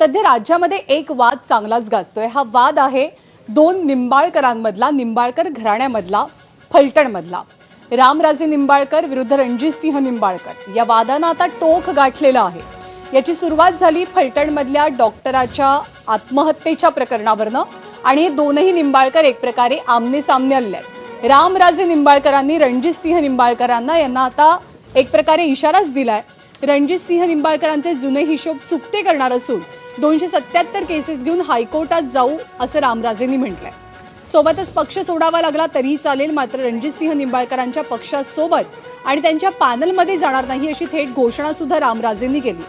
सध्या राज्यामध्ये एक वाद चांगलाच गाजतोय। हा वाद आहे दोन निंबाळकरांमधला, निंबाळकर घराण्यामधला, फलटणमधला। रामराजे निंबाळकर विरुद्ध रणजितसिंह निंबाळकर या वादानं आता टोक गाठलेलं आहे। याची सुरुवात झाली फलटणमधल्या डॉक्टराच्या आत्महत्येच्या प्रकरणावरनं आणि हे दोनही निंबाळकर एक प्रकारे आमने सामने आले आहेत। रामराजे निंबाळकरांनी रणजितसिंह निंबाळकरांना यांना आता एक प्रकारे इशाराच दिलाय। रणजितसिंह निंबाळकरांचे जुने हिशोब चुकते करणार असून 277 केसेस घेऊन हायकोर्टात जाऊ असं रामराजेंनी म्हटलंय। सोबतच पक्ष सोडावा लागला तरी चालेल, मात्र रणजितसिंह निंबाळकरांच्या पक्षासोबत आणि त्यांच्या पॅनलमध्ये जाणार नाही अशी थेट घोषणा सुद्धा रामराजेंनी केली।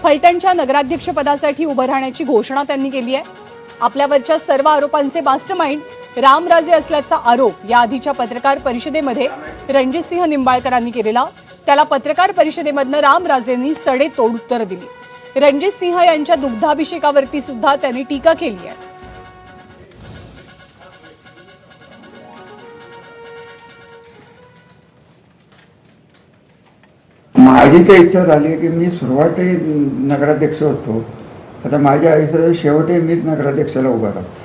फलटणच्या नगराध्यक्षपदासाठी उभं राहण्याची घोषणा त्यांनी केली आहे। आपल्यावरच्या सर्व आरोपांचे मास्टरमाइंड रामराजे असल्याचा आरोप या आधीच्या पत्रकार परिषदेमध्ये रणजितसिंह निंबाळकरांनी केलेला। त्याला पत्रकार परिषदेमधनं रामराजेंनी सडेतोड उत्तर दिली। रणजितसिंह यांच्या दुग्धाभिषेकावरती सुद्धा त्यांनी टीका केली आहे। माझी तर इच्छा झाली की मी सुरुवाती नगराध्यक्ष होतो, आता माझ्या आयुष्याचा शेवटी मीच नगराध्यक्षाला उभा राहतो।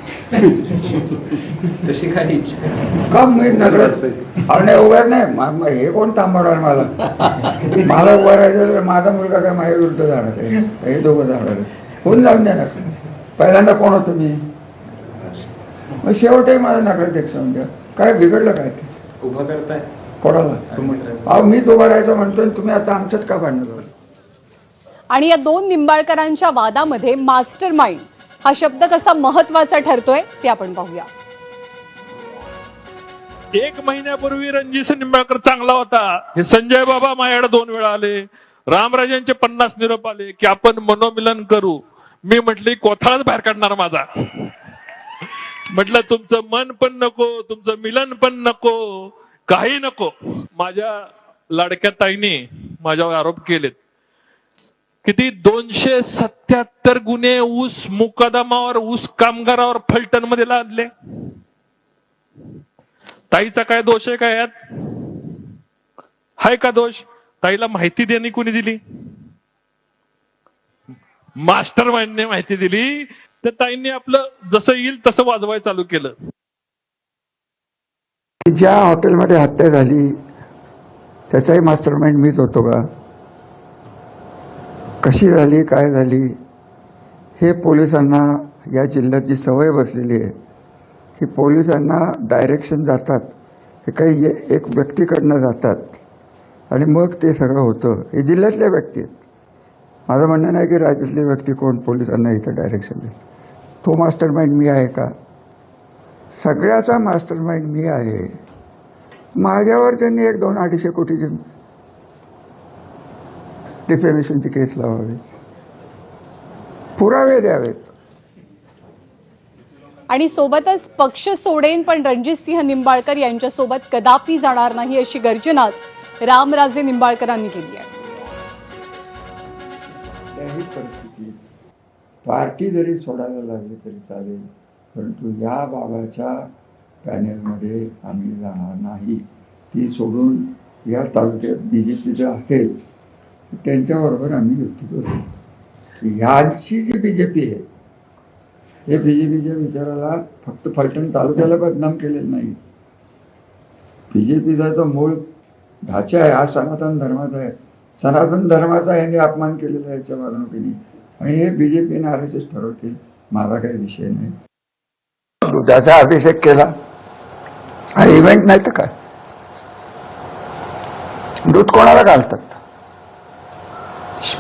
तशी काही इच्छा का मी नगराध्यक्ष उभा नाही, हे कोण थांबवणार मला उभा राहायचं। माझा मुलगा काय माझ्या विरुद्ध जाणार आहे, हे दोघं जाणार आहे, कोण जाऊन देणार? पहिल्यांदा कोण होतो मी, मग शेवटी माझा नगराध्यक्ष म्हणजे काय बिघडलं काय ते उभा करताय कोणाला? अहो मीच उभा राहायचं म्हणतोय, तुम्ही आता आमच्यात का भांडण? आणि या दोन निंबाळकरांच्या वादामध्ये मास्टरमाइंड हा शब्द कसा महत्वाचा ठरतोय ते आपण पाहूया। 1 महिन्यापूर्वी रणजितसिंह निंबाळकर चांगला होता, हे संजय बाबा माझ्याकडे 2 वेळा आले, रामराजेंचे 50 निरोप आले की आपण मनोमिलन करू। मी म्हटली कोथळाच बाहेर काढणार माझा। म्हटलं तुमचं मन पण नको, तुमचं मिलन पण नको, काही नको। माझ्या लाडक्या ताईने माझ्यावर आरोप केलेत, किती 277 गुन्हे ऊस मुकदमावर, ऊस कामगारावर फलटणमध्ये लादले। ताईचा काय दोष आहे का यात? हाय का दोष? ताईला माहिती देणे कोणी दिली? मास्टर माइंडने माहिती दिली, तर ताईंनी आपलं जसं येईल तसं वाजवायला चालू केलं। ज्या हॉटेलमध्ये हत्या झाली त्याचाही मास्टरमाइंड मीच होतो का? कशी झाली, काय झाली, हे पोलिसांना या जिल्ह्याची सवय बसलेली आहे की पोलिसांना डायरेक्शन जातात, हे काही एक व्यक्तीकडनं जातात आणि मग ते सगळं होतं। हे जिल्ह्यातल्या व्यक्ती आहेत। माझं म्हणणं नाही की राज्यातले व्यक्ती कोण पोलिसांना इथं डायरेक्शन देत। तो मास्टरमाइंड मी आहे का? सगळ्याचा मास्टरमाइंड मी आहे। माझ्यावर त्यांनी 1-2-250 कोटीची डिफेमेशनची केस लावावी, पुरावे द्यावेत। आणि सोबतच पक्ष सोडेन पण रणजितसिंह निंबाळकर यांच्यासोबत कदापि जाणार नाही अशी गर्जनाच रामराजे निंबाळकरांनी केली आहे। त्याही परिस्थितीत पार्टी जरी सोडायला लागली तरी चालेल, परंतु या बाबाच्या पॅनेलमध्ये आम्ही जाणार नाही। ती सोडून या तालुक्यात बीजेपीचं असेल त्यांच्याबरोबर आम्ही युती करू। ह्यांची जी बीजेपी आहे, हे बीजेपीच्या विचाराला फक्त फलटण तालुक्याला बदनाम केलेलं नाही। बीजेपीचा जो मूळ ढाचा आहे हा सनातन धर्माचा आहे। सनातन धर्माचा यांनी अपमान केलेला आहे याच्या वागणुकीने, आणि हे बीजेपीने RSS ठरवतील, माझा काही विषय नाही। दुधाचा अभिषेक केला, हा इव्हेंट नाही तर काय? दूध कोणाला घालतात?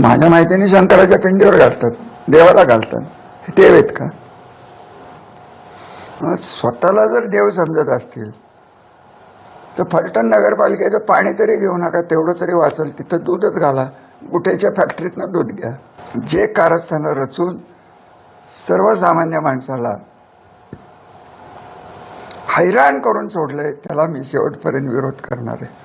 माझ्या माहितीने शंकराच्या पिंडीवर घालतात, देवाला घालतात, हे देव आहेत का? स्वतःला जर देव समजत असतील तर फलटण नगरपालिकेचं पाणी तरी घेऊ नका, तेवढं तरी वाचल, तिथं दूधच घाला, गुठेच्या फॅक्टरीतनं दूध घ्या। जे कारस्थानं रचून सर्वसामान्य माणसाला हैराण करून सोडलंय त्याला मी शेवटपर्यंत विरोध करणार आहे।